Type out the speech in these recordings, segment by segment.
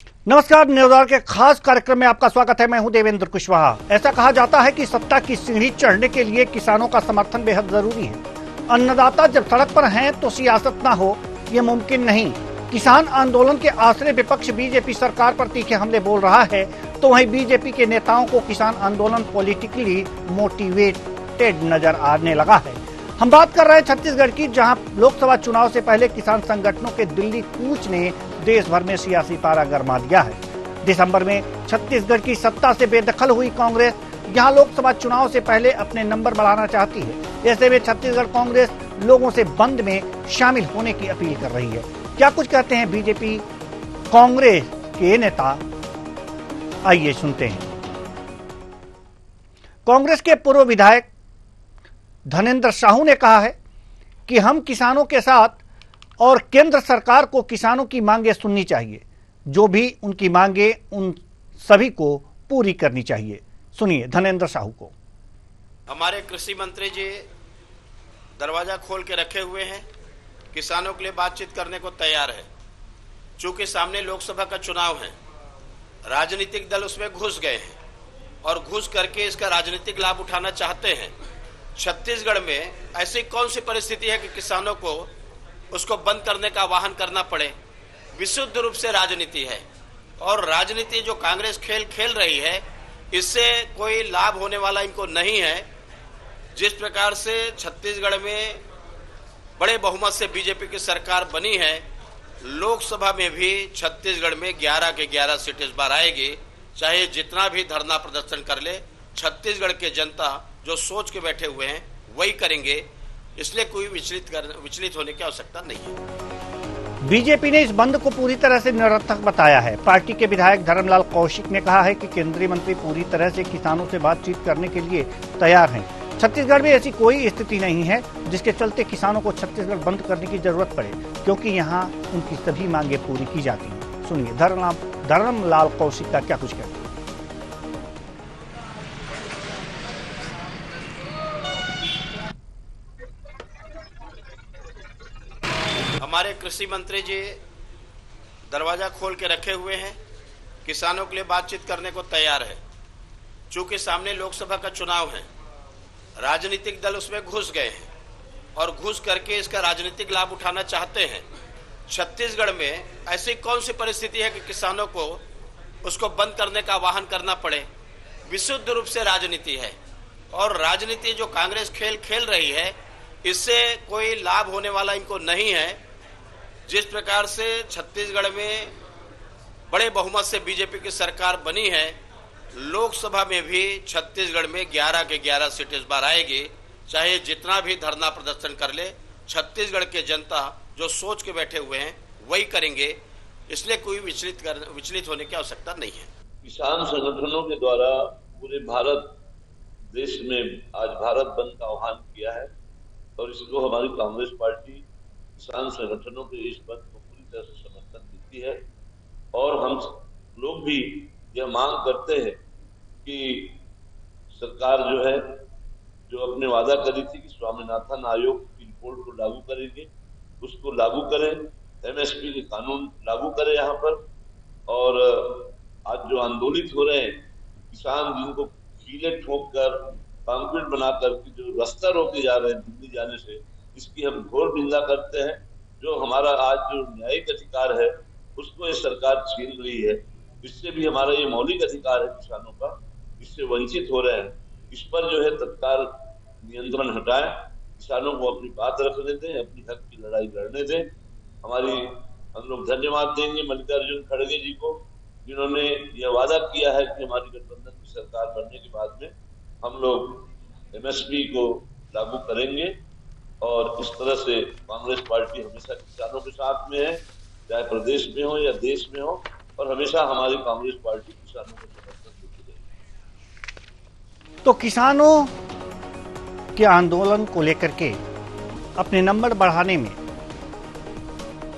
नमस्कार, न्यूज़ के खास कार्यक्रम में आपका स्वागत है। मैं हूं देवेंद्र कुशवाहा। ऐसा कहा जाता है कि सत्ता की सीढ़ी चढ़ने के लिए किसानों का समर्थन बेहद जरूरी है। अन्नदाता जब सड़क पर हैं तो सियासत ना हो, ये मुमकिन नहीं। किसान आंदोलन के आश्रय विपक्ष बीजेपी सरकार पर तीखे हमले बोल रहा है, तो वहीं बीजेपी के नेताओं को किसान आंदोलन पॉलिटिकली मोटिवेटेड नजर आने लगा है। हम बात कर रहे हैं छत्तीसगढ़ की, जहां लोकसभा चुनाव से पहले किसान संगठनों के दिल्ली कूच ने देश भर में सियासी पारा गरमा दिया है। दिसंबर में छत्तीसगढ़ की सत्ता से बेदखल हुई कांग्रेस यहां लोकसभा चुनाव से पहले अपने नंबर बढ़ाना चाहती है। ऐसे में छत्तीसगढ़ कांग्रेस लोगों से बंद में शामिल होने की अपील कर रही है। क्या कुछ कहते हैं बीजेपी कांग्रेस के नेता, आइए सुनते हैं। कांग्रेस के पूर्व विधायक धनेंद्र साहू ने कहा है कि हम किसानों के साथ और केंद्र सरकार को किसानों की मांगे सुननी चाहिए, जो भी उनकी मांगे उन सभी को पूरी करनी चाहिए। सुनिए धनेंद्र साहू को। हमारे कृषि मंत्री जी दरवाजा खोल के रखे हुए हैं, किसानों के लिए बातचीत करने को तैयार है। चूंकि सामने लोकसभा का चुनाव है, राजनीतिक दल उसमें घुस गए हैं और घुस करके इसका राजनीतिक लाभ उठाना चाहते हैं। छत्तीसगढ़ में ऐसी कौन सी परिस्थिति है कि किसानों को उसको बंद करने का आह्वान करना पड़े? विशुद्ध रूप से राजनीति है, और राजनीति जो कांग्रेस खेल रही है, इससे कोई लाभ होने वाला इनको नहीं है। जिस प्रकार से छत्तीसगढ़ में बड़े बहुमत से बीजेपी की सरकार बनी है, लोकसभा में भी छत्तीसगढ़ में 11 के 11 सीटें इस बार आएगी। चाहे जितना भी धरना प्रदर्शन कर ले, छत्तीसगढ़ के जनता जो सोच के बैठे हुए हैं वही करेंगे। इसलिए कोई विचलित होने की आवश्यकता नहीं है। बीजेपी ने इस बंद को पूरी तरह से निरर्थक बताया है। पार्टी के विधायक धर्मलाल कौशिक ने कहा है कि केंद्रीय मंत्री पूरी तरह से किसानों से बातचीत करने के लिए तैयार हैं। छत्तीसगढ़ में ऐसी कोई स्थिति नहीं है जिसके चलते किसानों को छत्तीसगढ़ बंद करने की जरूरत पड़े, क्योंकि यहाँ उनकी सभी मांगे पूरी की जाती हैं। सुनिए धर्मलाल कौशिक का क्या कुछ कहते हैं। हमारे कृषि मंत्री जी दरवाजा खोल के रखे हुए हैं, किसानों के लिए बातचीत करने को तैयार है। चूंकि सामने लोकसभा का चुनाव है, राजनीतिक दल उसमें घुस गए हैं और घुस करके इसका राजनीतिक लाभ उठाना चाहते हैं। छत्तीसगढ़ में ऐसी कौन सी परिस्थिति है कि किसानों को उसको बंद करने का आह्वान करना पड़े? विशुद्ध रूप से राजनीति है, और राजनीति जो कांग्रेस खेल रही है, इससे कोई लाभ होने वाला इनको नहीं है। जिस प्रकार से छत्तीसगढ़ में बड़े बहुमत से बीजेपी की सरकार बनी है, लोकसभा में भी छत्तीसगढ़ में 11 के 11 सीटें इस बार आएगी। चाहे जितना भी धरना प्रदर्शन कर ले, छत्तीसगढ़ के जनता जो सोच के बैठे हुए हैं वही करेंगे। इसलिए कोई विचलित होने की आवश्यकता नहीं है। किसान संगठनों के द्वारा पूरे भारत देश में आज भारत बंद का आह्वान किया है, और इसको हमारी कांग्रेस पार्टी किसान संगठनों के इस बंद को पूरी तरह से समर्थन देती है। और हम लोग भी यह मांग करते हैं कि सरकार जो अपने वादा करी थी कि स्वामीनाथन आयोग की रिपोर्ट को लागू करेंगे, उसको लागू करें। एमएसपी के कानून लागू करें यहाँ पर। और आज जो आंदोलित हो रहे हैं किसान, जिनको कीले ठोक कर कंक्रीट बनाकर जो रास्ता रोके जा रहे हैं दिल्ली जाने से, इसकी हम घोर निंदा करते हैं। जो हमारा आज जो न्यायिक अधिकार है उसको ये सरकार छीन रही है। इससे भी हमारा ये मौलिक अधिकार है किसानों का, इससे वंचित हो रहे हैं। इस पर जो है तत्काल नियंत्रण हटाएं, किसानों को अपनी बात रखने दें, अपनी हक की लड़ाई लड़ने दें। हम लोग धन्यवाद देंगे मल्लिकार्जुन खड़गे जी को, जिन्होंने यह वादा किया है कि हमारी गठबंधन की सरकार बनने के बाद में हम लोग एमएसपी को लागू करेंगे। और इस तरह से कांग्रेस पार्टी हमेशा किसानों के साथ में है, चाहे प्रदेश में हो या देश में हो, और हमेशा हमारी कांग्रेस पार्टी किसानों को समर्थन देती रहेगी। तो किसानों के आंदोलन को लेकर के अपने नंबर बढ़ाने में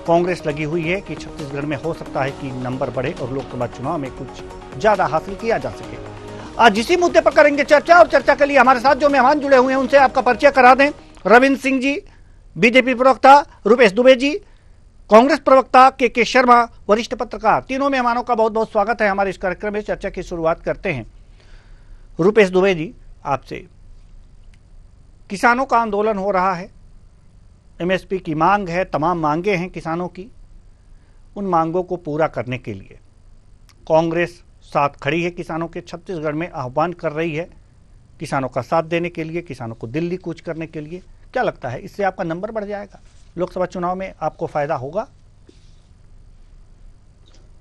कांग्रेस लगी हुई है कि छत्तीसगढ़ में हो सकता है कि नंबर बढ़े और लोकसभा चुनाव में कुछ ज्यादा हासिल किया जा सके। आज इसी मुद्दे पर करेंगे चर्चा, और चर्चा के लिए हमारे साथ जो मेहमान जुड़े हुए हैं उनसे आपका परिचय करा दें। रविंद्र सिंह जी बीजेपी प्रवक्ता, रुपेश दुबे जी कांग्रेस प्रवक्ता के शर्मा, वरिष्ठ पत्रकार, तीनों मेहमानों का बहुत बहुत स्वागत है हमारे इस कार्यक्रम में। चर्चा की शुरुआत करते हैं रुपेश दुबे जी आपसे। किसानों का आंदोलन हो रहा है, एमएसपी की मांग है, तमाम मांगे हैं किसानों की। उन मांगों को पूरा करने के लिए कांग्रेस साथ खड़ी है किसानों के। छत्तीसगढ़ में आह्वान कर रही है किसानों का साथ देने के लिए, किसानों को दिल्ली कूच करने के लिए। क्या लगता है, इससे आपका नंबर बढ़ जाएगा? लोकसभा चुनाव में आपको फायदा होगा?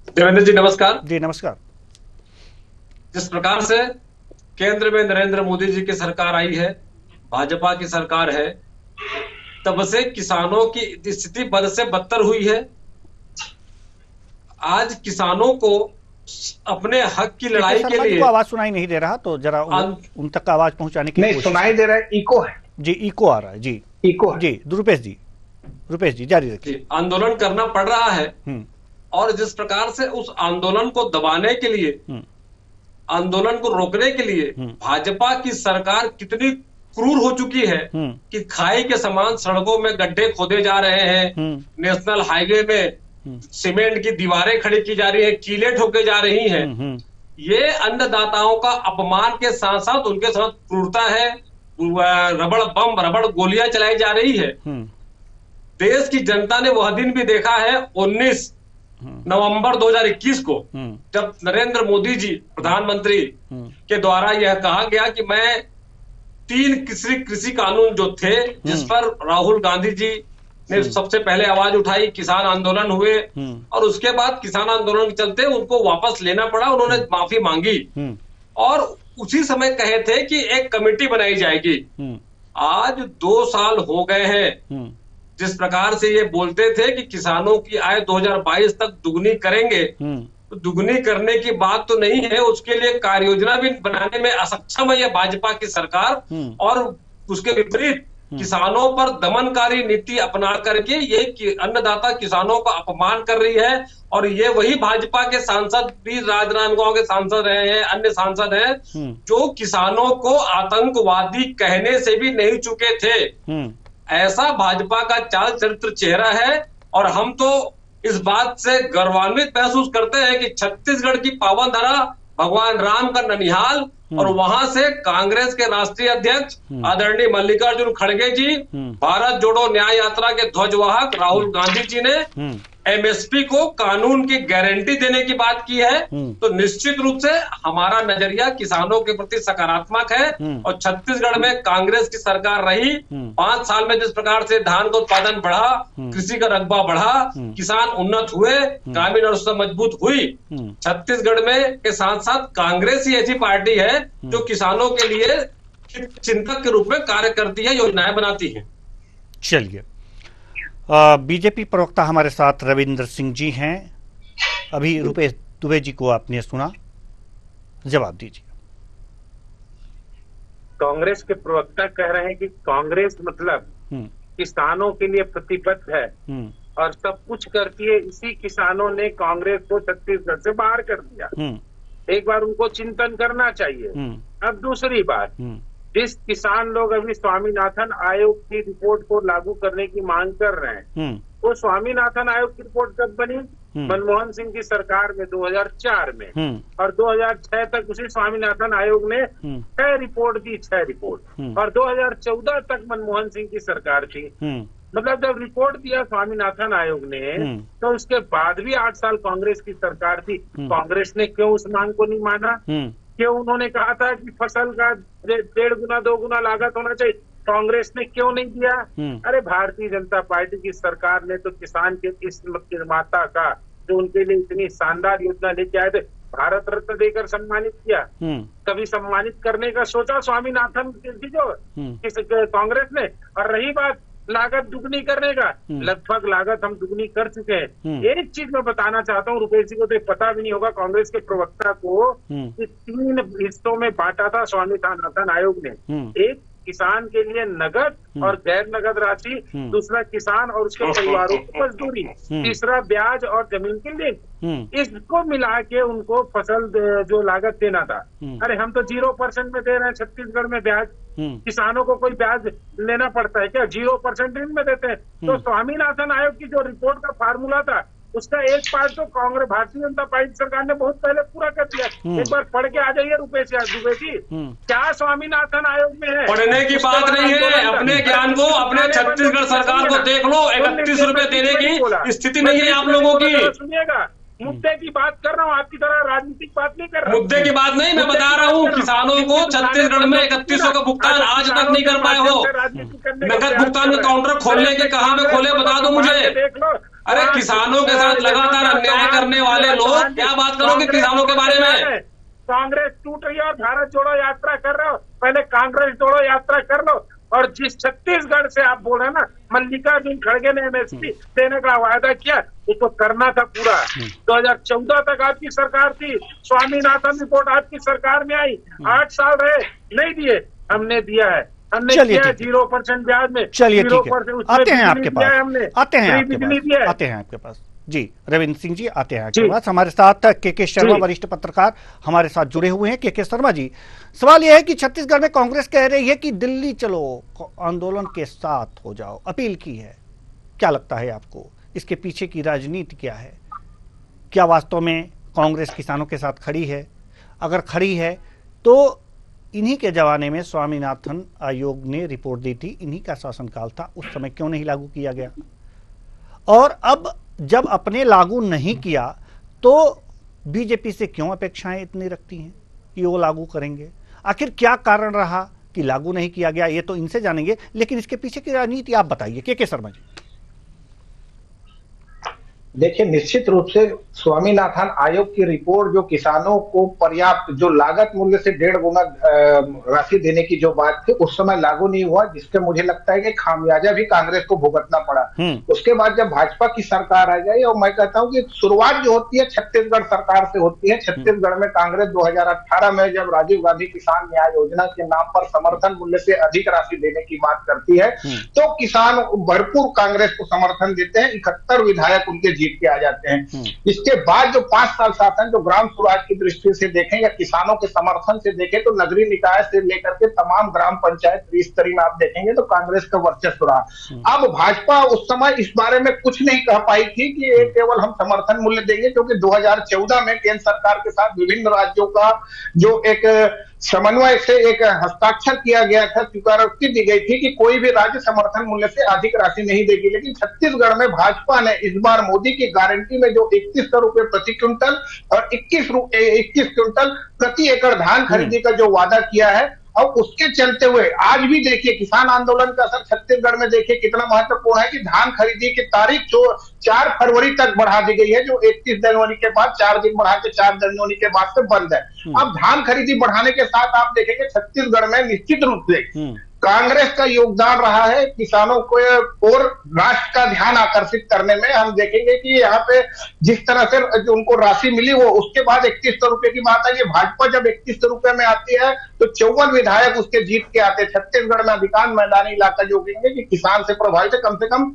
देवेंद्र जी नमस्कार। जी नमस्कार। जिस प्रकार से केंद्र में नरेंद्र मोदी जी की सरकार आई है, भाजपा की सरकार है, तब से किसानों की स्थिति बद से बदतर हुई है। आज किसानों को अपने हक की लड़ाई के लिए आवाज सुनाई नहीं दे रहा, तो जरा उन तक आवाज पहुंचाने की नहीं सुनाई दे रहा है, इको है जी, इको आ रहा है जी, इको है। जी रुपेश जी जारी रखिए। आंदोलन करना पड़ रहा है और जिस प्रकार से उस आंदोलन को दबाने के लिए, आंदोलन को रोकने के लिए भाजपा की सरकार कितनी क्रूर हो चुकी है कि खाई के समान सड़कों में गड्ढे खोदे जा रहे हैं, नेशनल हाईवे में सीमेंट की दीवारें खड़ी की जा रही है, कीले ठोके जा रही हैं। ये अन्नदाताओं का अपमान के साथ साथ उनके साथ क्रूरता है। रबड़ बम, रबड़ गोलियां चलाई जा रही है। देश की जनता ने वह दिन भी देखा है 19 नवंबर 2021 को, जब नरेंद्र मोदी जी प्रधानमंत्री के द्वारा यह कहा गया कि मैं 3 कृषि कानून जो थे, जिस पर राहुल गांधी जी ने सबसे पहले आवाज उठाई, किसान आंदोलन हुए और उसके बाद किसान आंदोलन के चलते उनको वापस लेना पड़ा, उन्होंने माफी मांगी और उसी समय कहे थे कि एक कमेटी बनाई जाएगी। आज 2 साल हो गए हैं। जिस प्रकार से ये बोलते थे कि किसानों की आय 2022 तक दुगनी करेंगे, तो दुगनी करने की बात तो नहीं है, उसके लिए कार्य योजना भी बनाने में असक्षम है यह भाजपा की सरकार। और उसके विपरीत किसानों पर दमनकारी नीति अपना करके ये अन्नदाता किसानों का अपमान कर रही है। और ये वही भाजपा के सांसद भी, राजनांदगांव के सांसद रहे हैं, अन्य सांसद हैं, जो किसानों को आतंकवादी कहने से भी नहीं चुके थे। ऐसा भाजपा का चाल चरित्र चेहरा है। और हम तो इस बात से गर्वान्वित महसूस करते हैं कि छत्तीसगढ़ की पावन धरा, भगवान राम का ननिहाल, और वहां से कांग्रेस के राष्ट्रीय अध्यक्ष आदरणीय मल्लिकार्जुन खड़गे जी, भारत जोड़ो न्याय यात्रा के ध्वजवाहक राहुल गांधी जी ने एमएसपी को कानून की गारंटी देने की बात की है। तो निश्चित रूप से हमारा नजरिया किसानों के प्रति सकारात्मक है। और छत्तीसगढ़ में कांग्रेस की सरकार रही, 5 साल में जिस प्रकार से धान का उत्पादन बढ़ा, कृषि का रकबा बढ़ा, किसान उन्नत हुए, ग्रामीण अर्थव्यवस्था मजबूत हुई। छत्तीसगढ़ में के साथ साथ कांग्रेस ही ऐसी पार्टी है जो किसानों के लिए चिंतक के रूप में कार्य करती है, योजनाएं बनाती है। चलिए, बीजेपी प्रवक्ता हमारे साथ रविंद्र सिंह जी हैं। अभी रुपेश दुबे जी को आपने सुना, जवाब दीजिए। कांग्रेस के प्रवक्ता कह रहे हैं कि कांग्रेस मतलब किसानों के लिए प्रतिबद्ध है और सब कुछ करती है। इसी किसानों ने कांग्रेस को छत्तीसगढ़ से बाहर कर दिया। एक बार उनको चिंतन करना चाहिए। अब दूसरी बात, जिस किसान लोग अभी स्वामीनाथन आयोग की रिपोर्ट को लागू करने की मांग कर रहे हैं, वो स्वामीनाथन आयोग की रिपोर्ट कब बनी? मनमोहन सिंह की सरकार में 2004 में। और 2006 तक उसी स्वामीनाथन आयोग ने 6 रिपोर्ट दी, 6 रिपोर्ट। और 2014 तक मनमोहन सिंह की सरकार थी। मतलब जब रिपोर्ट दिया स्वामीनाथन आयोग ने, तो उसके बाद भी 8 साल कांग्रेस की सरकार थी। कांग्रेस ने क्यों उस मांग को नहीं माना? क्यों उन्होंने कहा था कि फसल का 1.5 गुना 2 गुना लागत होना चाहिए? कांग्रेस ने क्यों नहीं दिया? अरे भारतीय जनता पार्टी की सरकार ने तो किसान के इस निर्माता का, जो उनके लिए इतनी शानदार योजना लेके आए थे, भारत रत्न देकर सम्मानित किया। कभी सम्मानित करने का सोचा स्वामीनाथन की जो कांग्रेस ने? और रही बात लागत दुगनी करने का, लगभग लागत हम दुगनी कर चुके हैं। एक चीज मैं बताना चाहता हूँ, रुपेश जी को तो पता भी नहीं होगा, कांग्रेस के प्रवक्ता को, कि 3 हिस्सों में बांटा था स्वामीनाथन आयोग ने। एक किसान के लिए नगद और गैर नगद राशि, दूसरा किसान और उसके परिवारों की मजदूरी, तीसरा ब्याज और जमीन की लिंक। इसको मिला के उनको फसल जो लागत देना था। अरे हम तो 0% में दे रहे हैं छत्तीसगढ़ में ब्याज। किसानों को कोई ब्याज लेना पड़ता है क्या? 0% ऋण में देते हैं। तो स्वामीनाथन आयोग की जो रिपोर्ट का फार्मूला था उसका एक पार्ट तो कांग्रेस भारतीय जनता पार्टी सरकार ने बहुत पहले पूरा कर दिया। एक बार पढ़ के आ जाइए रुपेश दुबे जी, क्या स्वामीनाथन आयोग में है? पढ़ने की बात नहीं है, अपने ज्ञान को, अपने छत्तीसगढ़ सरकार को देख लो। 31 रुपए देने की स्थिति नहीं है आप लोगों की। सुनिएगा, मुद्दे की बात कर रहा हूँ, आपकी तरह राजनीतिक बात नहीं कर रहा। मुद्दे की बात नहीं, मैं बता रहा हूँ किसानों को छत्तीसगढ़ में 3100 का भुगतान आज तक नहीं कर पाए हो। नकद भुगतान का काउंटर खोलने के कहाँ में खोले बता दो मुझे। देख लो, अरे किसानों के साथ लगातार अन्याय करने वाले लोग क्या बात करोगे किसानों के बारे में? कांग्रेस टूट रही है और भारत जोड़ो यात्रा कर रहे हो, पहले कांग्रेस जोड़ो यात्रा कर लो। और जिस छत्तीसगढ़ से आप बोल रहे हैं ना, मल्लिकार्जुन खड़गे ने MSP देने का वायदा किया, उसको करना था पूरा। 2014 तक आपकी सरकार थी, स्वामीनाथन रिपोर्ट आपकी सरकार में आई, 8 साल रहे, नहीं दिए, हमने दिया है। हमने किया 0% ब्याज में। चलिए ठीक है, आते हैं आपके पास, आते हैं आपके पास जी। रविंद्र सिंह जी आते हैं आपके पास। हमारे साथ के शर्मा वरिष्ठ पत्रकार हमारे साथ जुड़े हुए हैं। के शर्मा जी, सवाल यह है कि छत्तीसगढ़ में कांग्रेस कह रही है कि दिल्ली चलो आंदोलन के साथ हो जाओ, अपील की है। क्या लगता है आपको इसके पीछे की राजनीति क्या है? क्या वास्तव में कांग्रेस किसानों के साथ खड़ी है? अगर खड़ी है तो इन्हीं के जमाने में स्वामीनाथन आयोग ने रिपोर्ट दी थी, इन्हीं का शासनकाल था, उस समय क्यों नहीं लागू किया गया? और अब जब अपने लागू नहीं किया तो बीजेपी से क्यों अपेक्षाएं इतनी रखती हैं कि वो लागू करेंगे? आखिर क्या कारण रहा कि लागू नहीं किया गया? ये तो इनसे जानेंगे, लेकिन इसके पीछे की राजनीति आप बताइए के शर्मा जी। देखिए, निश्चित रूप से स्वामीनाथन आयोग की रिपोर्ट जो किसानों को पर्याप्त, जो लागत मूल्य से 1.5 गुना राशि देने की जो बात थी, उस समय लागू नहीं हुआ, जिसके मुझे लगता है कि खामियाजा भी कांग्रेस को भुगतना पड़ा। उसके बाद जब भाजपा की सरकार आ गई, और मैं कहता हूं कि शुरुआत जो होती है छत्तीसगढ़ सरकार से होती है। छत्तीसगढ़ में कांग्रेस 2018 में जब राजीव गांधी किसान न्याय योजना के नाम पर समर्थन मूल्य से अधिक राशि देने की बात करती है, तो किसान भरपूर कांग्रेस को समर्थन देते हैं। 71 विधायक उनके जीत के आ जाते हैं। इसके बाद जो 5 साल शासन, जो ग्राम स्वराज की दृष्टि से देखें या किसानों के समर्थन से देखें, तो नगरीय निकाय से लेकर के तमाम ग्राम पंचायत त्रिस्तरीय में आप देखेंगे तो कांग्रेस का वर्चस्व रहा। अब भाजपा उस समय इस बारे में कुछ नहीं कह पाई थी कि ये केवल हम समर्थन मूल्य देंगे, क्योंकि 2014 में केंद्र सरकार के साथ विभिन्न राज्यों का जो एक समन्वय से एक हस्ताक्षर किया गया था, स्वीकृति दी गई थी कि कोई भी राज्य समर्थन मूल्य से अधिक राशि नहीं देगी। लेकिन छत्तीसगढ़ में भाजपा ने इस बार मोदी की गारंटी में जो 2100 रुपए प्रति क्विंटल और 21 क्विंटल प्रति एकड़ धान खरीदी का जो वादा किया है, और उसके चलते हुए आज भी देखिए किसान आंदोलन का असर छत्तीसगढ़ में देखिए कितना महत्वपूर्ण है कि धान खरीदी की तारीख जो 4 फरवरी तक बढ़ा दी गई है, जो 31 जनवरी के बाद 4 दिन बढ़ा के 4 जनवरी के बाद से बंद है। अब धान खरीदी बढ़ाने के साथ आप देखेंगे छत्तीसगढ़ में निश्चित रूप से कांग्रेस का योगदान रहा है किसानों को और राष्ट्र का ध्यान आकर्षित करने में। हम देखेंगे कि यहाँ पे जिस तरह से जो उनको राशि मिली वो उसके बाद 3100 रुपए की बात है। ये भाजपा जब 3100 रुपए में आती है तो 54 विधायक उसके जीत के आते हैं। छत्तीसगढ़ में अधिकांश मैदानी इलाका जो कहेंगे कि किसान से प्रभावित है, कम से कम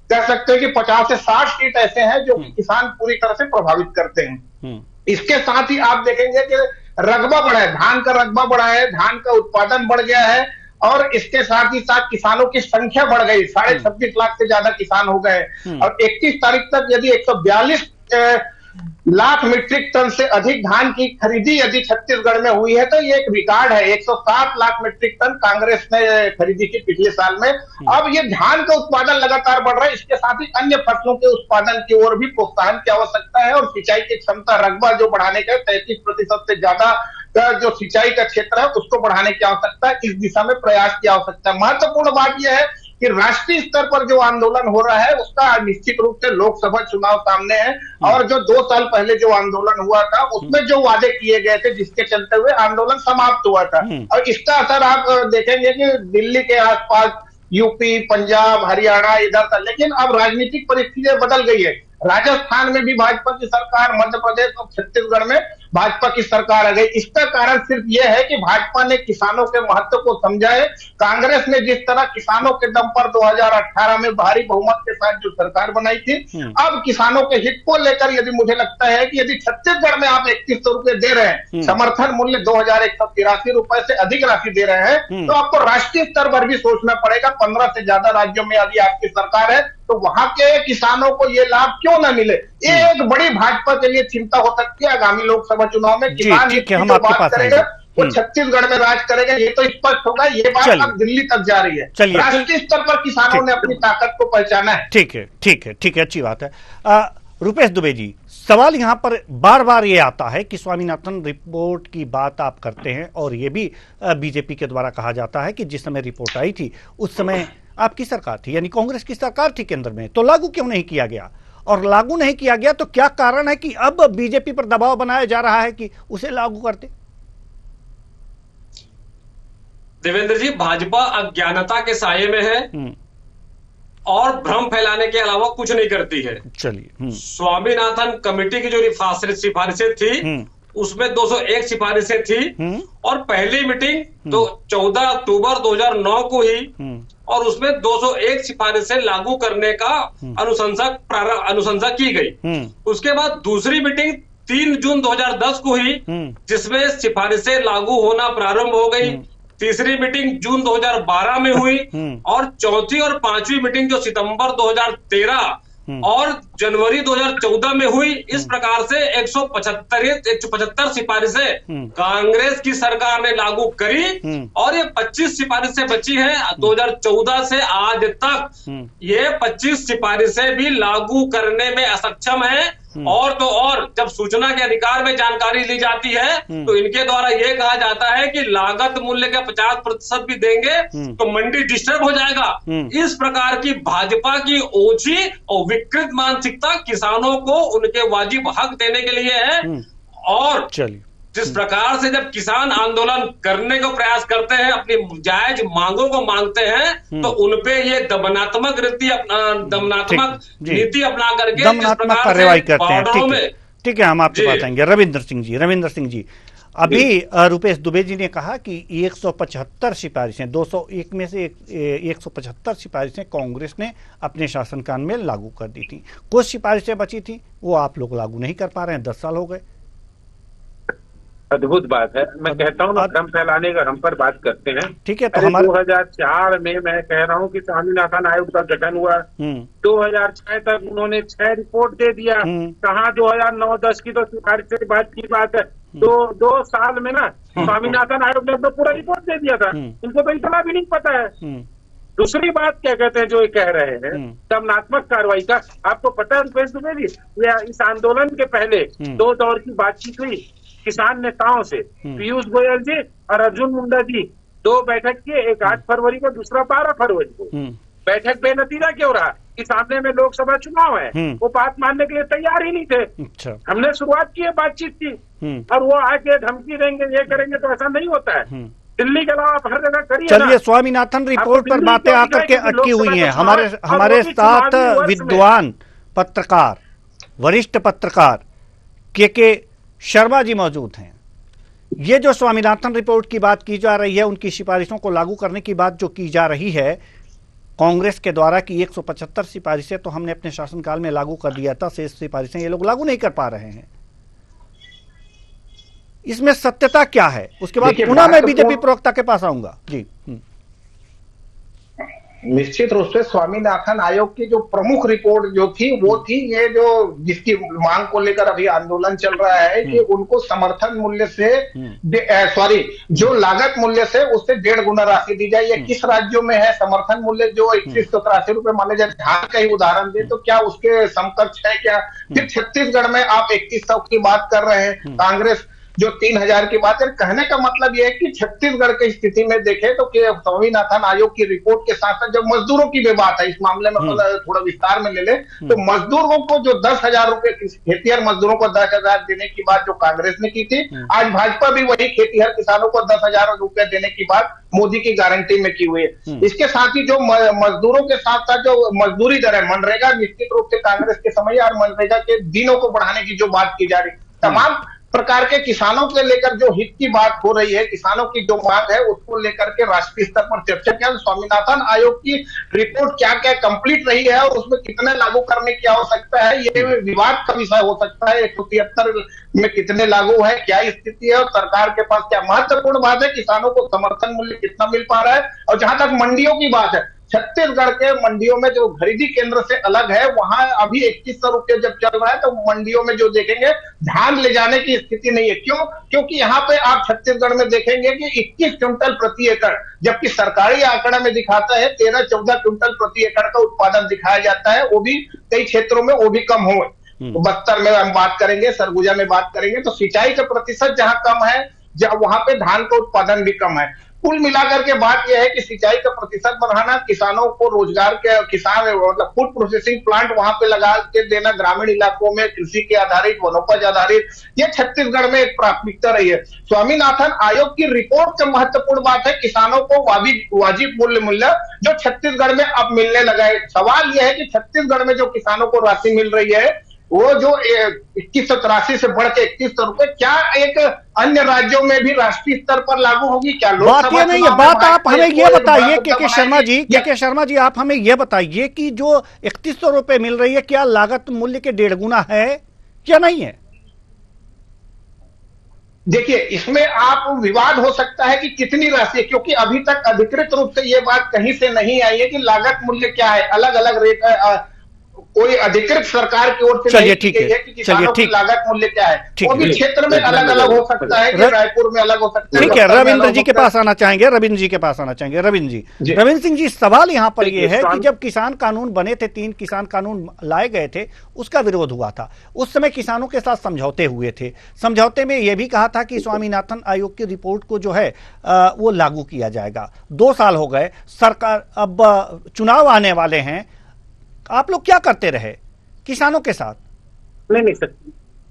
कह सकते हैं कि 50 से 60 सीट ऐसे हैं जो किसान पूरी तरह से प्रभावित करते हैं। इसके साथ ही आप देखेंगे कि रकबा बढ़ा है, धान का रकबा बढ़ा है, धान का उत्पादन बढ़ गया है, और इसके साथ ही साथ किसानों की संख्या बढ़ गई, 26.5 लाख से ज्यादा किसान हो गए। और 31 तारीख तक यदि 142 लाख मीट्रिक टन से अधिक धान की खरीदी यदि छत्तीसगढ़ में हुई है तो ये एक रिकॉर्ड है। 160 लाख मीट्रिक टन कांग्रेस ने खरीदी की पिछले साल में। अब ये धान का उत्पादन लगातार बढ़ रहा है, इसके साथ ही अन्य फसलों के उत्पादन की ओर भी प्रोत्साहन की आवश्यकता है, और सिंचाई की क्षमता रकबा जो बढ़ाने का 33% से ज्यादा जो सिंचाई का क्षेत्र है उसको बढ़ाने की आवश्यकता है। इस दिशा में प्रयास की आवश्यकता है। महत्वपूर्ण बात यह है कि राष्ट्रीय स्तर पर जो आंदोलन हो रहा है उसका निश्चित रूप से लोकसभा चुनाव सामने है, और जो 2 साल पहले जो आंदोलन हुआ था उसमें जो वादे किए गए थे जिसके चलते हुए आंदोलन समाप्त हुआ था, और इसका असर आप देखेंगे कि दिल्ली के आसपास, यूपी, पंजाब, हरियाणा इधर था। लेकिन अब राजनीतिक परिस्थितियां बदल गई है। राजस्थान में भी भाजपा की सरकार, मध्य प्रदेश और छत्तीसगढ़ में भाजपा की सरकार आ गई। इसका कारण सिर्फ यह है कि भाजपा ने किसानों के महत्व को समझा है। कांग्रेस ने जिस तरह किसानों के दम पर 2018 में भारी बहुमत के साथ जो सरकार बनाई थी, अब किसानों के हित को लेकर यदि मुझे लगता है कि यदि छत्तीसगढ़ में आप 2100 रुपए दे रहे हैं, समर्थन मूल्य 2183 रुपए से अधिक राशि दे रहे हैं, तो आपको राष्ट्रीय स्तर पर भी सोचना पड़ेगा। 15 से ज्यादा राज्यों में यदि आपकी सरकार है तो वहां के किसानों को ये लाभ क्यों ना मिले, ये एक बड़ी भाजपा के लिए चिंता हो सकती है। आगामी लोकसभा चुनाव में किसान हित की जो बात करेगा वो छत्तीसगढ़ में राज करेगा, ये तो स्पष्ट होगा। ये बात अब दिल्ली तक जा रही है। राष्ट्रीय स्तर पर किसानों ने अपनी ताकत को पहचाना है। ठीक है, अच्छी बात है। रुपेश दुबे जी, सवाल यहां पर बार बार ये आता है कि स्वामीनाथन रिपोर्ट की बात आप करते हैं और ये भी बीजेपी के द्वारा कहा जाता है कि जिस समय रिपोर्ट आई थी उस समय आपकी सरकार थी, यानी कांग्रेस की सरकार थी केंद्र में, तो लागू क्यों नहीं किया गया? और लागू नहीं किया गया तो क्या कारण है कि अब बीजेपी पर दबाव बनाया जा रहा है कि उसे लागू करते? देवेंद्र जी, भाजपा अज्ञानता के साये में है और भ्रम फैलाने के अलावा कुछ नहीं करती है। चलिए, स्वामीनाथन कमेटी की जो सिफारिशें थी उसमें 201 सिफारिशें थी और पहली मीटिंग तो 14 अक्टूबर 2009 को ही, और उसमें 201 सिफारिशें लागू करने का अनुशंसा की गई। उसके बाद दूसरी मीटिंग 3 जून 2010 को ही, जिसमें सिफारिशें लागू होना प्रारंभ हो गई। तीसरी मीटिंग जून 2012 में हुई और चौथी और पांचवी मीटिंग जो सितंबर 2013 और जनवरी 2014 में हुई। इस प्रकार से 175 सिफारिशें कांग्रेस की सरकार ने लागू करी और ये 25 सिफारिशें बची हैं 2014 से आज तक। ये 25 सिफारिशें भी लागू करने में असक्षम है। और तो और जब सूचना के अधिकार में जानकारी ली जाती है तो इनके द्वारा यह कहा जाता है कि लागत मूल्य का 50% भी देंगे तो मंडी डिस्टर्ब हो जाएगा। इस प्रकार की भाजपा की ओछी और विकृत मानसिकता किसानों को उनके वाजिब हक देने के लिए है। और जिस प्रकार से जब किसान आंदोलन करने का प्रयास करते हैं, अपनी जायज मांगों को मांगते हैं, तो उनपे ये दमनात्मक नीति अपना करके दमनात्मक कार्रवाई करते हैं। ठीक है, हम आपके पास आएंगे। रविंद्र सिंह जी, अभी रुपेश दुबे जी ने कहा कि 175 सिफारिशें, 201 में से 175 सिफारिशें कांग्रेस ने अपने शासनकाल में लागू कर दी थी। कुछ सिफारिशें बची थी वो आप लोग लागू नहीं कर पा रहे हैं, 10 साल हो गए। अद्भुत बात है। मैं कहता हूँ ना, भ्रम फैलाने का हम पर बात करते हैं। ठीक है, तो हमारे 2004 में मैं कह रहा हूँ कि स्वामीनाथन आयोग का गठन हुआ। 2006 तक उन्होंने 6 रिपोर्ट दे दिया। कहाँ 2009-10 की तो सिफारिश बात की बात है। 2 साल में ना स्वामीनाथन आयोग ने तो पूरा रिपोर्ट दे दिया था। इनको तो इतना भी नहीं पता है। दूसरी बात क्या कहते हैं जो ये कह रहे हैं दमनात्मक कार्रवाई का, आपको पता है रुपेश दुबे जी, इस आंदोलन के पहले 2 दौर की बातचीत हुई किसान नेताओं से। पीयूष गोयल जी और अर्जुन मुंडा जी 2 बैठक किए, एक 8 फरवरी को, दूसरा 12 फरवरी को। बैठक बेनतीजा क्यों रहा कि सामने में लोकसभा चुनाव है, वो बात मानने के लिए तैयार ही नहीं थे। अच्छा। हमने शुरुआत की है बातचीत की और वो आके धमकी देंगे, ये करेंगे, तो ऐसा नहीं होता है। दिल्ली के अलावा आप हर जगह करिए। चलिए, स्वामीनाथन रिपोर्ट पर बातें आकर के अटकी हुई हैं। हमारे साथ विद्वान पत्रकार, वरिष्ठ पत्रकार के शर्मा जी मौजूद हैं। ये जो स्वामीनाथन रिपोर्ट की बात की जा रही है, उनकी सिफारिशों को लागू करने की बात जो की जा रही है कांग्रेस के द्वारा कि 175 सिफारिशें तो हमने अपने शासनकाल में लागू कर दिया था, शेष सिफारिशें ये लोग लागू नहीं कर पा रहे हैं, इसमें सत्यता क्या है? उसके बाद पुनः मैं बीजेपी प्रवक्ता के पास आऊंगा। जी, निश्चित रूप से स्वामीनाथन आयोग की जो प्रमुख रिपोर्ट जो थी वो थी ये जो जिसकी मांग को लेकर अभी आंदोलन चल रहा है कि उनको समर्थन मूल्य से जो लागत मूल्य से उससे 1.5 गुना राशि दी जाए। ये किस राज्यों में है? समर्थन मूल्य जो 2183 रुपए माने जाए, धान का ही उदाहरण दे तो क्या उसके समकक्ष है क्या? फिर छत्तीसगढ़ में आप 2100 की बात कर रहे हैं, कांग्रेस जो 3000 की बात है। कहने का मतलब यह है कि छत्तीसगढ़ की स्थिति में देखें तो स्वामीनाथन आयोग की रिपोर्ट के साथ साथ जब मजदूरों की भी बात है, इस मामले में थोड़ा विस्तार में ले ले तो मजदूरों को जो 10,000 रुपए, खेतीहर मजदूरों को 10,000 देने की बात जो कांग्रेस ने की थी, आज भाजपा भी वही खेतीहर किसानों को 10,000 रुपए देने की बात मोदी की गारंटी में की हुई है। इसके साथ ही जो मजदूरों के साथ साथ जो मजदूरी दर है, मनरेगा निश्चित रूप से कांग्रेस के समय और मनरेगा के दिनों को बढ़ाने की जो बात की जा रही, तमाम प्रकार के किसानों के लेकर जो हित की बात हो रही है, किसानों की जो मांग है उसको लेकर के राष्ट्रीय स्तर पर चर्चा किया। स्वामीनाथन आयोग की रिपोर्ट क्या क्या कंप्लीट रही है और उसमें कितने लागू करने की आवश्यकता है, ये विवाद का विषय हो सकता है। 173 में कितने लागू है, क्या स्थिति है और सरकार के पास क्या। महत्वपूर्ण बात है किसानों को समर्थन मूल्य कितना मिल पा रहा है। और जहां तक मंडियों की बात है, छत्तीसगढ़ के मंडियों में जो खरीदी केंद्र से अलग है, वहां अभी 2100 रुपये जब चल रहा है तो मंडियों में जो देखेंगे धान ले जाने की स्थिति नहीं है। क्यों? क्योंकि यहाँ पे आप छत्तीसगढ़ में देखेंगे कि 21 क्विंटल प्रति एकड़, जबकि सरकारी आंकड़ा में दिखाता है 13-14 क्विंटल प्रति एकड़ का उत्पादन दिखाया जाता है। वो भी कई क्षेत्रों में वो भी कम हुए। तो बस्तर में हम बात करेंगे, सरगुजा में बात करेंगे, तो सिंचाई का प्रतिशत जहां कम है, जहां वहां पे धान का उत्पादन भी कम है। कुल मिलाकर के बात यह है कि सिंचाई का प्रतिशत बढ़ाना, किसानों को रोजगार के, किसान मतलब फूड प्रोसेसिंग प्लांट वहां पे लगा के देना, ग्रामीण इलाकों में कृषि के आधारित, वनोपज आधारित, ये छत्तीसगढ़ में एक प्राथमिकता रही है। स्वामीनाथन आयोग की रिपोर्ट से महत्वपूर्ण बात है किसानों को वाजिब मूल्य जो छत्तीसगढ़ में अब मिलने लगा है। सवाल यह है कि छत्तीसगढ़ में जो किसानों को राशि मिल रही है वो जो 2183 से बढ़ के 3100 रुपए, क्या एक अन्य राज्यों में भी राष्ट्रीय स्तर पर लागू होगी? क्या बात ये नहीं है। बात आप हमें ये बताइए के शर्मा जी, आप हमें ये बताइए कि जो 3100 रुपए मिल रही है, क्या लागत मूल्य के 1.5 गुना है क्या नहीं है? देखिए, इसमें आप विवाद हो सकता है कि कितनी राशि है, क्योंकि अभी तक अधिकृत रूप से ये बात कहीं से नहीं आई है कि लागत मूल्य क्या है। अलग अलग रेट कोई अधिकृत सरकार की ओर से चलिए ठीक है, चलिए ठीक, लागत मूल्य क्या है वो भी क्षेत्र में अलग अलग हो सकता है, रायपुर में अलग हो सकता है। ठीक है, रविंद्र जी के पास आना चाहेंगे, रविंद्र सिंह जी, सवाल यहाँ पर ये है कि जब किसान कानून बने थे, 3 किसान कानून लाए गए थे, उसका विरोध हुआ था। उस समय किसानों के साथ समझौते हुए थे। समझौते में यह भी कहा था कि स्वामीनाथन आयोग की रिपोर्ट को जो है वो लागू किया जाएगा। 2 साल हो गए, सरकार अब चुनाव आने वाले हैं, आप लोग क्या करते रहे किसानों के साथ? नहीं सर,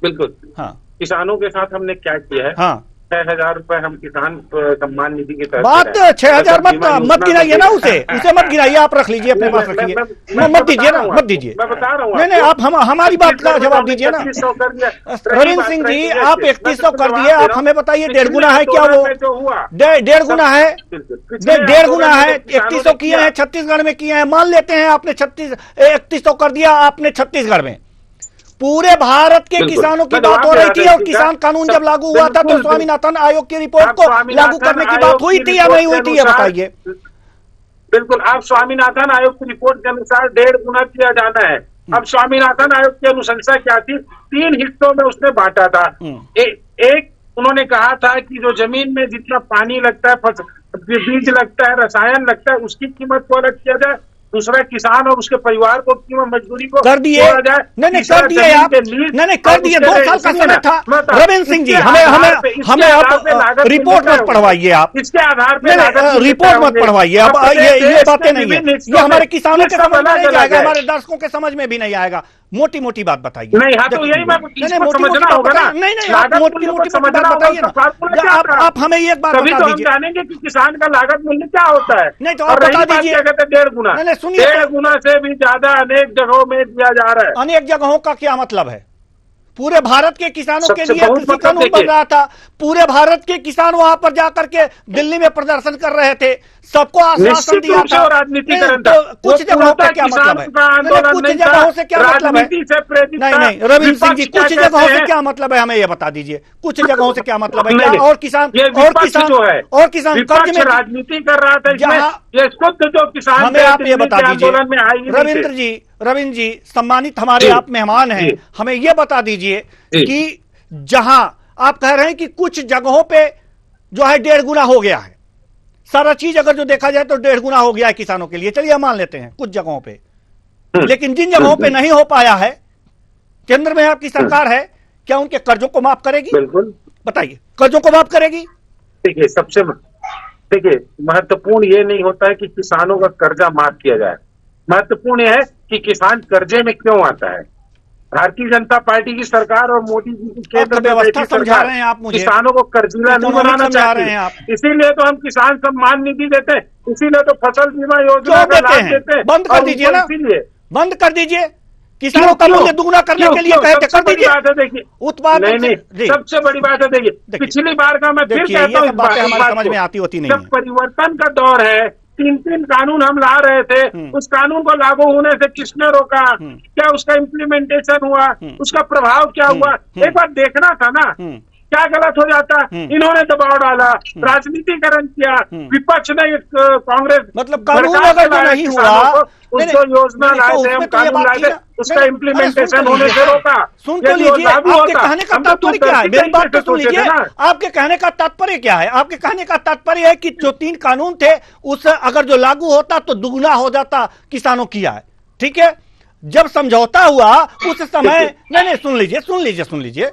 बिल्कुल। हाँ, किसानों के साथ हमने क्या किया है? हाँ, 6000 रुपए हम किसान सम्मान निधि के तहत। बात 6000 मत गिनाइए ना, उसे मत गिनाइए, आप रख लीजिए अपने पास, रखिए, मत दीजिए ना, मत दीजिए। मैं बता रहा हूँ। नहीं, आप हमारी बात का जवाब दीजिए ना। रविंद्र सिंह जी, आप 3100 कर दिए, आप हमें बताइए 1.5 गुना है क्या वो? 1.5 गुना है, 1.5 गुना है। 3100 किए हैं, छत्तीसगढ़ में किए हैं, मान लेते हैं आपने 3100 कर दिया आपने छत्तीसगढ़ में। पूरे भारत के किसानों की बात हो रही थी, और किसान कानून जब लागू हुआ था तो स्वामीनाथन आयोग की रिपोर्ट को लागू करने की बात हुई थी या नहीं हुई थी, ये बताइए। बिल्कुल, आप स्वामीनाथन आयोग की रिपोर्ट के अनुसार 1.5 गुना किया जाना है। अब स्वामीनाथन आयोग की अनुशंसा क्या थी? 3 हिस्सों में उसने बांटा था। एक उन्होंने कहा था कि जो जमीन में जितना पानी लगता है, बीज लगता है, रसायन लगता है, उसकी कीमत को अलग किया जाए। दूसरा, किसान और उसके परिवार को कीमत मजदूरी को कर दिए। नहीं कर दिए आप, नहीं कर दिए। 2 साल का समय था। रविंद्र सिंह जी, हमें आप रिपोर्ट मत पढ़वाइए, आप इसके आधार पर रिपोर्ट मत पढ़वाइए। अब ये बातें नहीं है, ये हमारे किसानों के समझ में नहीं आएगा, हमारे दर्शकों के समझ में भी नहीं आएगा। मोटी मोटी बात बताइए। नहीं, हाँ, तो यही समझना होगा ना। नहीं, आप मोटी बात बताइए ना। आप हमें एक बात बता दीजिए, जानेंगे कि किसान का लागत मूल्य क्या होता है। नहीं तो आप बता दीजिए। 1.5 गुना, 1.5 गुना से भी ज्यादा अनेक जगहों में दिया जा रहा है। अनेक जगहों का क्या मतलब है? पूरे भारत के किसानों के लिए कृषि कानून बन रहा था। पूरे भारत के किसान वहां पर जाकर के दिल्ली में प्रदर्शन कर रहे थे, सबको आश्वासन दिया था। राजनीतिकरण तो कुछ जगहों पे क्या मतलब है? कुछ जगहों से क्या मतलब है? नहीं, रविंद्र सिंह जी, कुछ जगहों से क्या मतलब है, हमें ये बता दीजिए। कुछ जगहों से क्या मतलब है? और किसान कर्ज में राजनीति कर रहा था, ये खुद जो किसान, हमें आप ये बता दीजिए। रविंद्र जी, सम्मानित हमारे आप मेहमान हैं, हमें यह बता दीजिए कि जहां आप कह रहे हैं कि कुछ जगहों पे जो है 1.5 गुना हो गया है, सारा चीज अगर जो देखा जाए तो 1.5 गुना हो गया है किसानों के लिए, चलिए मान लेते हैं कुछ जगहों पे। लेकिन जिन जगहों पे नहीं हो पाया है, केंद्र में आपकी सरकार है, क्या उनके कर्जों को माफ करेगी? बिल्कुल, बताइए, कर्जों को माफ करेगी? देखिए, महत्वपूर्ण ये नहीं होता है कि किसानों का कर्जा माफ किया जाए, महत्वपूर्ण यह है कि किसान कर्जे में क्यों आता है। भारतीय जनता पार्टी की सरकार और मोदी जी की केंद्र में व्यवस्था समझा रहे हैं आप मुझे, किसानों को कर्जीला नहीं बनाना चाहते हैं। इसीलिए तो हम किसान सम्मान निधि देते हैं, इसीलिए तो फसल बीमा योजना का लाभ देते हैं। बंद कर दीजिए ना, बंद कर दीजिए। किसानों का मूल्य दुगना करने के लिए कहे थे, कर दीजिए। बात है देखिए, उत्पादन नहीं, सबसे बड़ी बात है देखिए, पिछली बार का मैं फिर कहता हूँ, बातें हमारे समझ में आती होती नहीं जब परिवर्तन का दौर है, 3 कानून हम ला रहे थे, उस कानून को लागू होने से किसने रोका, क्या उसका इम्प्लीमेंटेशन हुआ, उसका प्रभाव क्या हुआ, एक बार देखना था ना। क्या गलत हो जाता, इन्होंने दबाव डाला, राजनीतिकरण किया, विपक्ष ने कांग्रेस, मतलब कानून अगर जो नहीं हुआ, उसको योजना लाए थे, हम कानून लाए थे, उसका इम्प्लीमेंटेशन होने से रोका। सुन तो लीजिए, आपके कहने का तात्पर्य क्या है, मेरी बात तो सुन लीजिए। आपके कहने का तात्पर्य क्या है? आपके कहने का तात्पर्य है कि जो 3 कानून थे उस अगर जो लागू होता तो दुगना हो जाता किसानों की आय, ठीक है। जब समझौता हुआ उस समय, नहीं सुन लीजिए,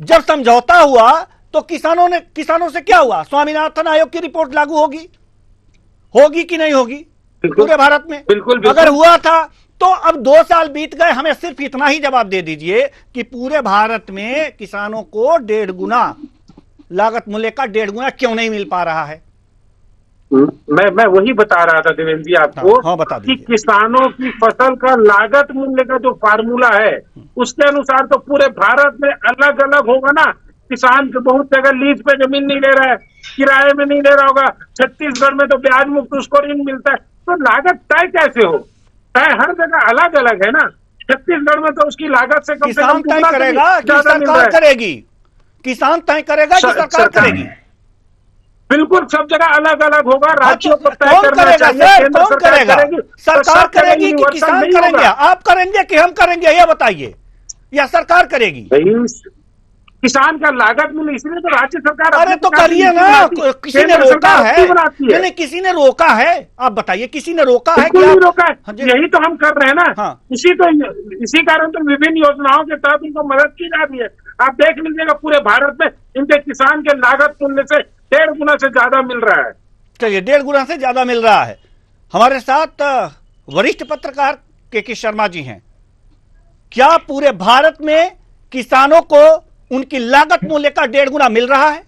जब समझौता हुआ तो किसानों से क्या हुआ? स्वामीनाथन आयोग की रिपोर्ट लागू होगी कि नहीं होगी पूरे भारत में? बिल्कुल। अगर हुआ था तो अब 2 साल बीत गए, हमें सिर्फ इतना ही जवाब दे दीजिए कि पूरे भारत में किसानों को 1.5 गुना लागत मूल्य का 1.5 गुना क्यों नहीं मिल पा रहा है? मैं वही बता रहा था देवेंद्र जी आपको, हाँ, बता कि किसानों की फसल का लागत मूल्य का जो फार्मूला है, उसके अनुसार तो पूरे भारत में अलग अलग होगा ना। किसान जो बहुत जगह लीज पे जमीन नहीं ले रहा है, किराए में नहीं ले रहा होगा, छत्तीसगढ़ में तो ब्याज मुक्त उसको ऋण मिलता है, तो लागत तय कैसे हो? तय हर जगह अलग अलग है ना। छत्तीसगढ़ में तो उसकी लागत से कम से कम तय करेगा कि सरकार करेगी? किसान तय करेगा कि सरकार करेगी? बिल्कुल, सब जगह अलग अलग होगा। राज्यों को तय कौन करना करेगा चाहिए, सर? केंद्र कौन सरकार करेगा? करेगी, सरकार करेगी कि किसान नहीं करेंगे? होगा। आप करेंगे कि हम करेंगे, ये बताइए, या सरकार करेगी? किसान का लागत मूल्य इसलिए तो राज्य सरकार, अरे तो करिए ना, किसी ने रोका है? नहीं, किसी ने रोका है? आप बताइए, किसी ने रोका है? क्या रोका है? यही तो हम कर रहे हैं ना। हाँ। इसी कारण तो विभिन्न योजनाओं के तहत उनको मदद की जा रही है। आप देख लीजिएगा, पूरे भारत में इनके किसान के लागत मूल्य से 1.5 गुना से ज्यादा मिल रहा है। चलिए, 1.5 गुना से ज्यादा मिल रहा है। हमारे साथ वरिष्ठ पत्रकार के शर्मा जी हैं। क्या पूरे भारत में किसानों को उनकी लागत मूल्य का 1.5 गुना मिल रहा है?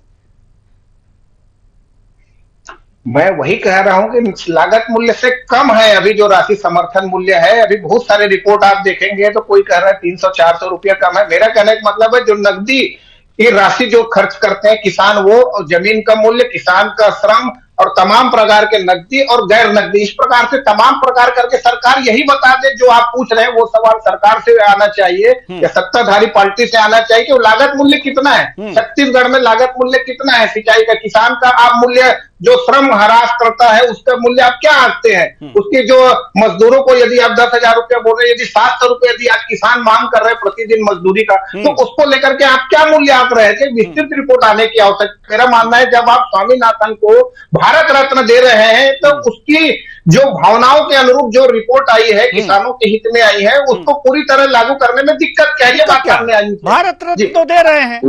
मैं वही कह रहा हूं कि लागत मूल्य से कम है अभी जो राशि समर्थन मूल्य है। अभी बहुत सारे रिपोर्ट आप देखेंगे तो कोई कह रहा है 300-400 रुपया कम है। मेरा कहने का मतलब है जो नकदी की राशि जो खर्च करते हैं किसान, वो जमीन का मूल्य, किसान का श्रम और तमाम प्रकार के नकदी और गैर नकदी, इस प्रकार से तमाम प्रकार करके सरकार यही बता दे। जो आप पूछ रहे हैं वो सवाल सरकार से आना चाहिए या सत्ताधारी पार्टी से आना चाहिए कि वो लागत मूल्य कितना है, छत्तीसगढ़ में लागत मूल्य कितना है सिंचाई का, किसान का आप मूल्य जो श्रम हरास करता है उसका मूल्य आप क्या आंकते हैं, उसके जो मजदूरों को यदि आप 10,000 रुपया बोल रहे हैं, यदि 700 रुपया यदि आज किसान मांग कर रहे हैं प्रतिदिन मजदूरी का, तो उसको लेकर के आप क्या मूल्य आंक रहे थे? विस्तृत रिपोर्ट आने की आवश्यकता। मेरा मानना है जब आप स्वामीनाथन को भारत रत्न दे रहे हैं तो उसकी जो भावनाओं के अनुरूप जो रिपोर्ट आई है, किसानों के हित में आई है, उसको पूरी तरह लागू करने में दिक्कत क्या है? बात सामने आई। भारत रत्न तो दे रहे हैं,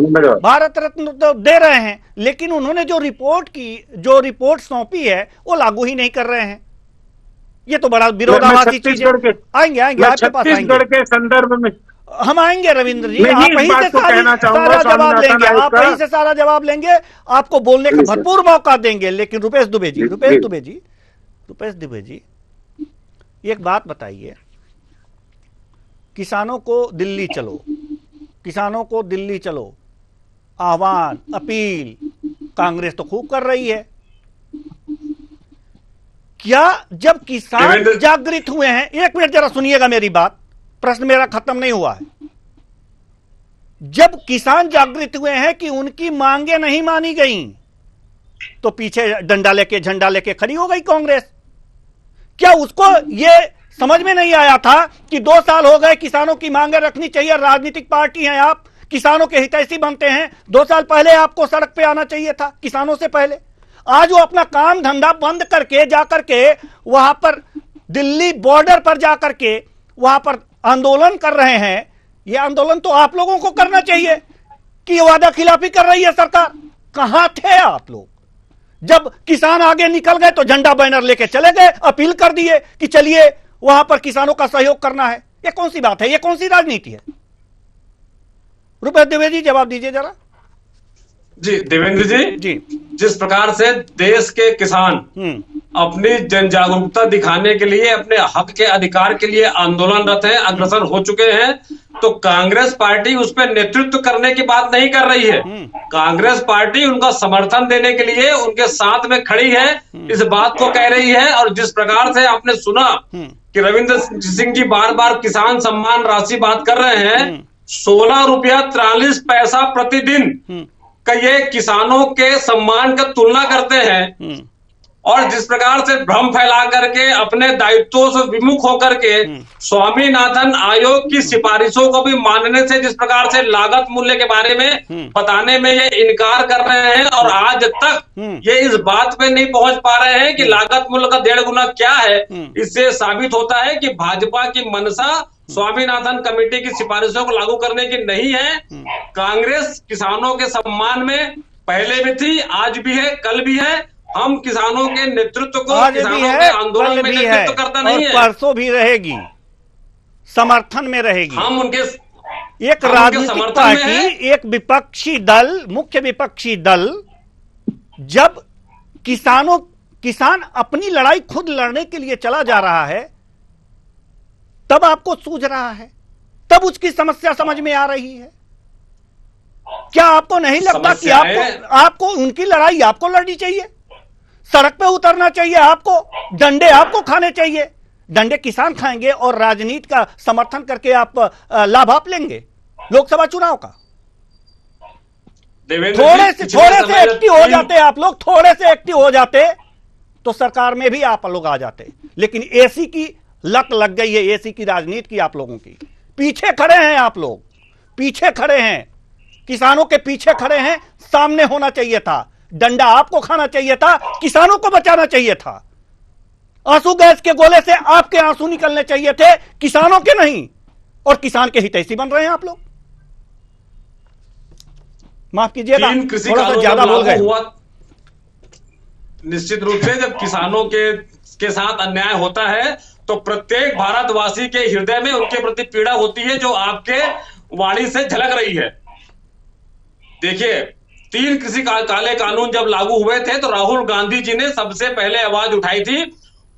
भारत रत्न तो दे रहे हैं, लेकिन उन्होंने जो रिपोर्ट सौंपी है वो लागू ही नहीं कर रहे हैं। ये तो बड़ा विरोधाभासी चीज है। आएंगे आपके पास, छत्तीसगढ़ के संदर्भ में हम आएंगे रविंद्र जी, आप वहीं से सारा जवाब लेंगे, आप वहीं से सारा जवाब लेंगे, आपको बोलने का भरपूर मौका देंगे। लेकिन रुपेश दुबे जी, एक बात बताइए, किसानों को दिल्ली चलो आह्वान, अपील कांग्रेस तो खूब कर रही है। क्या जब किसान जागृत हुए हैं, 1 मिनट जरा सुनिएगा मेरी बात, प्रश्न मेरा खत्म नहीं हुआ है। जब किसान जागृत हुए हैं कि उनकी मांगे नहीं मानी गई, तो पीछे झंडा लेके खड़ी हो गई कांग्रेस। क्या उसको यह समझ में नहीं आया था कि 2 साल हो गए, किसानों की मांगे रखनी चाहिए, राजनीतिक पार्टी हैं आप, किसानों के हितैषी बनते हैं, 2 साल पहले आपको सड़क पे आना चाहिए था किसानों से पहले। आज वो अपना काम धंधा बंद करके जाकर के वहां पर दिल्ली बॉर्डर पर जाकर के वहां पर आंदोलन कर रहे हैं। यह आंदोलन तो आप लोगों को करना चाहिए कि वादा खिलाफी कर रही है सरकार। कहां थे आप लोग जब किसान आगे निकल गए तो झंडा बैनर लेके चले गए, अपील कर दिए कि चलिए वहां पर किसानों का सहयोग करना है। यह कौन सी बात है? यह कौन सी राजनीति है? रुपेश द्विवेदी जी जवाब दीजिए जरा। जी देवेंद्र जी, जिस प्रकार से देश के किसान अपनी जन जागरूकता दिखाने के लिए, अपने हक के अधिकार के लिए आंदोलनरत हैं, अग्रसर हो चुके हैं, तो कांग्रेस पार्टी उस पर नेतृत्व करने की बात नहीं कर रही है। कांग्रेस पार्टी उनका समर्थन देने के लिए उनके साथ में खड़ी है, इस बात को कह रही है। और जिस प्रकार से आपने सुना कि रविंद्र सिंह जी बार बार किसान सम्मान राशि बात कर रहे हैं, 16 रुपया 43 पैसा प्रतिदिन का ये किसानों के सम्मान का तुलना करते हैं। और जिस प्रकार से भ्रम फैला करके अपने दायित्वों से विमुख होकर के स्वामीनाथन आयोग की सिफारिशों को भी मानने से जिस प्रकार से लागत मूल्य के बारे में बताने में ये इनकार कर रहे हैं, और आज तक ये इस बात पे नहीं पहुंच पा रहे हैं कि लागत मूल्य का 1.5 गुना क्या है। इससे साबित होता है कि भाजपा की मनसा स्वामीनाथन कमेटी की सिफारिशों को लागू करने की नहीं है। कांग्रेस किसानों के सम्मान में पहले भी थी, आज भी है, कल भी है। हम किसानों के नेतृत्व को, किसानों के आंदोलन में नेतृत्व करता नहीं है, परसों भी रहेगी, समर्थन में रहेगी। हम उनके एक राजनीतिक पार्टी, एक विपक्षी दल, मुख्य विपक्षी दल, जब किसान अपनी लड़ाई खुद लड़ने के लिए चला जा रहा है, तब आपको सूझ रहा है, तब उसकी समस्या समझ में आ रही है। क्या आपको नहीं लगता कि आपको उनकी लड़ाई आपको लड़नी चाहिए? सड़क पे उतरना चाहिए, आपको डंडे आपको खाने चाहिए। डंडे किसान खाएंगे और राजनीति का समर्थन करके आप लाभ आप लेंगे लोकसभा चुनाव का। थोड़े से एक्टिव हो जाते आप लोग, थोड़े से एक्टिव हो जाते तो सरकार में भी आप लोग आ जाते। लेकिन एसी की लत लग गई है, एसी की राजनीति की आप लोगों की। पीछे खड़े हैं आप लोग, पीछे खड़े हैं, किसानों के पीछे खड़े हैं। सामने होना चाहिए था, डंडा आपको खाना चाहिए था, किसानों को बचाना चाहिए था। आंसू गैस के गोले से आपके आंसू निकलने चाहिए थे, किसानों के नहीं। और किसान के हितैषी बन रहे हैं आप लोग। माफ कीजिएगा, थोड़ा सा ज्यादा बोल गए। निश्चित रूप से जब किसानों के साथ अन्याय होता है तो प्रत्येक भारतवासी के हृदय में उनके प्रति पीड़ा होती है, जो आपके वाणी से झलक रही है। देखिए, 3 कृषि काले कानून जब लागू हुए थे तो राहुल गांधी जी ने सबसे पहले आवाज उठाई थी।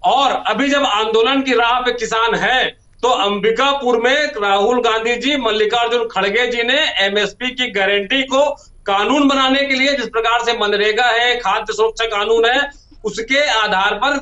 और अभी जब आंदोलन की राह पे किसान है तो अंबिकापुर में राहुल गांधी जी, मल्लिकार्जुन खड़गे जी ने एमएसपी की गारंटी को कानून बनाने के लिए, जिस प्रकार से मनरेगा है, खाद्य सुरक्षा कानून है, उसके आधार पर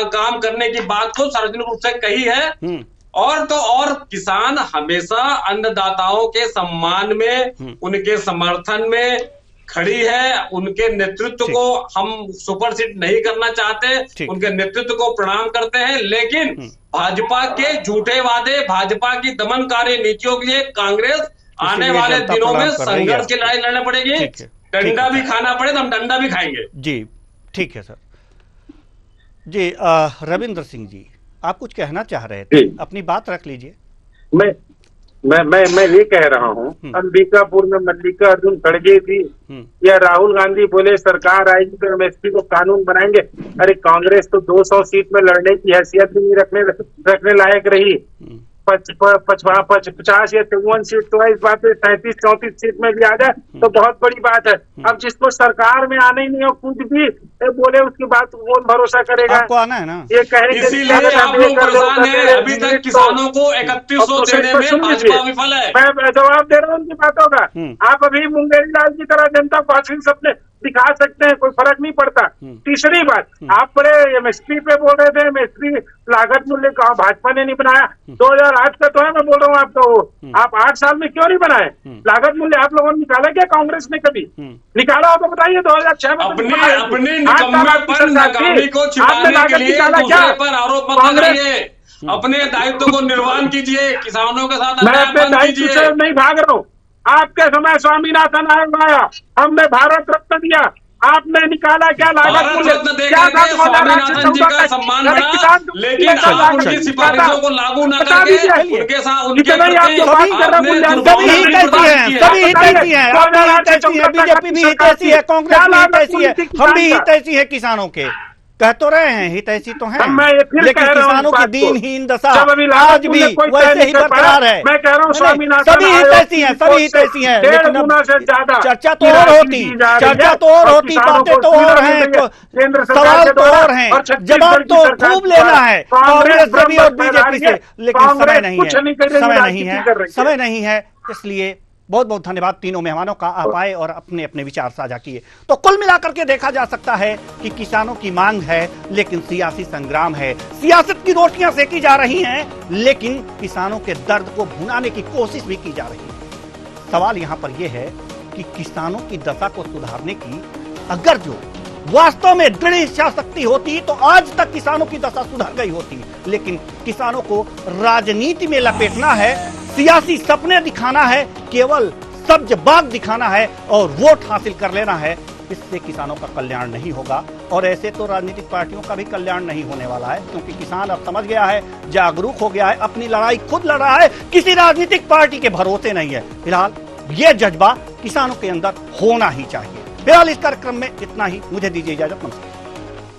काम करने की बात को सार्वजनिक रूप से कही है। और किसान हमेशा अन्नदाताओं के सम्मान में, उनके समर्थन में खड़ी है। उनके नेतृत्व को हम सुपरसीड नहीं करना चाहते, उनके नेतृत्व को प्रणाम करते हैं। लेकिन भाजपा के झूठे वादे, भाजपा की दमनकारी नीतियों के लिए कांग्रेस आने वाले दिनों में संघर्ष की लड़ाई लड़ना पड़ेगी। डंडा भी खाना पड़े तो हम डंडा भी खाएंगे। जी ठीक है सर। जी रविंद्र सिंह जी, आप कुछ कहना चाह रहे थे, अपनी बात रख लीजिए। मैं ये कह रहा हूँ, अंबिकापुर में मल्लिकार्जुन खड़गे थी या राहुल गांधी बोले सरकार आएगी तो एमएसपी को कानून बनाएंगे। अरे कांग्रेस तो 200 सीट में लड़ने की हैसियत भी नहीं रखने लायक रही। 50 या 53 सीट तो है, इस बात पे 33-34 सीट में भी आ जाए तो बहुत बड़ी बात है। अब जिसको सरकार में आना ही नहीं हो, कुछ भी बोले उसकी बात कौन भरोसा करेगा? आपको आना है ना, ये कहेंगे। इसीलिए आप लोग परेशान हैं। अभी तक किसानों को 3100 देने में भाजपा विफल है। मैं जवाब दे रहा हूँ उनकी बातों का। आप अभी मुंगेरी लाल की तरह जनता को हासिल सपने दिखा सकते हैं, कोई फर्क नहीं पड़ता। तीसरी बात, आप बड़े एमएसपी पे बोल रहे थे, एमएसपी लागत मूल्य कहा भाजपा ने नहीं बनाया। 2008 का तो है, मैं बोल रहा हूँ आपको। आप 8 साल में क्यों नहीं बनाए लागत मूल्य? आप लोगों ने निकाला क्या? कांग्रेस ने कभी निकाला हो तो बताइए। 2006 में अपनी नाकामी को छिपाने के लिए दूसरे पर आरोप मत लगाइए। अपने दायित्व को निर्वहन कीजिए, किसानों के साथ मैं अपने दायित्व से नहीं भाग रहा हूँ। आपके समय स्वामीनाथन आयोग आया, हमने भारत रत्न दिया, आपने निकाला क्या लागत मूल्य? क्या था? स्वामीनाथन जी का सम्मान बढ़ा, लेकिन आप उनकी सिफारिशों को लागू न करके उनके साथ सभी बीजेपी भी हितैषी है, कांग्रेस भी हितैषी है, हम भी हितैषी है किसानों के। कह तो रहे हैं हितैषी तो हैं, मैं ये फिर लेकिन कह रहा हूं किसानों इस की बात को। दीनहीन दशा जब अभी आज भी कोई वैसे तय ही नहीं कर पाया, बरकरार है। मैं कह रहा हूं स्वामीनाथन सभी आयोग हितैषी हैं, की सभी रिपोर्ट से हितैषी हैं, 1.5 लेकिन अब गुना से ज्यादा चर्चा तो की और राशि होती, दी जा रही चर्चा है तो और होती, किसानों बातें को तो और सुविधा हैं, मिल रही है केंद्र सरकार सवाल के तो द्वारा और हैं, छत्तीसगढ़ जवाब की तो सरकार खूब के लेना द्वारा। है कांग्रेस से भी और ब्रह्म बीजेपी से, लेकिन समय कांग्रेस नहीं कुछ है, नहीं कर रही, समय नहीं राजनीति है, कर रही है। समय नहीं है। इसलिए बहुत बहुत धन्यवाद तीनों मेहमानों का, आप आए और अपने अपने विचार साझा किए। तो कुल मिलाकर के देखा जा सकता है कि किसानों की मांग है लेकिन सियासी संग्राम है, सियासत की रोटियां सेकी जा रही हैं लेकिन किसानों के दर्द को भुनाने की कोशिश भी की जा रही है। सवाल यहां पर यह है कि किसानों की दशा को सुधारने की अगर जो वास्तव में दृढ़ इच्छा शक्ति होती तो आज तक किसानों की दशा सुधर गई होती, लेकिन किसानों को राजनीति में लपेटना है, सियासी सपने दिखाना है, केवल सब्ज बाग दिखाना है और वोट हासिल कर लेना है। इससे किसानों का कल्याण नहीं होगा और ऐसे तो राजनीतिक पार्टियों का भी कल्याण नहीं होने वाला है, क्योंकि किसान अब समझ गया है, जागरूक हो गया है, अपनी लड़ाई खुद लड़ रहा है, किसी राजनीतिक पार्टी के भरोसे नहीं है। फिलहाल यह जज्बा किसानों के अंदर होना ही चाहिए। फिलहाल इस कार्यक्रम में इतना ही, मुझे दीजिए इजाजत, नमस्कार।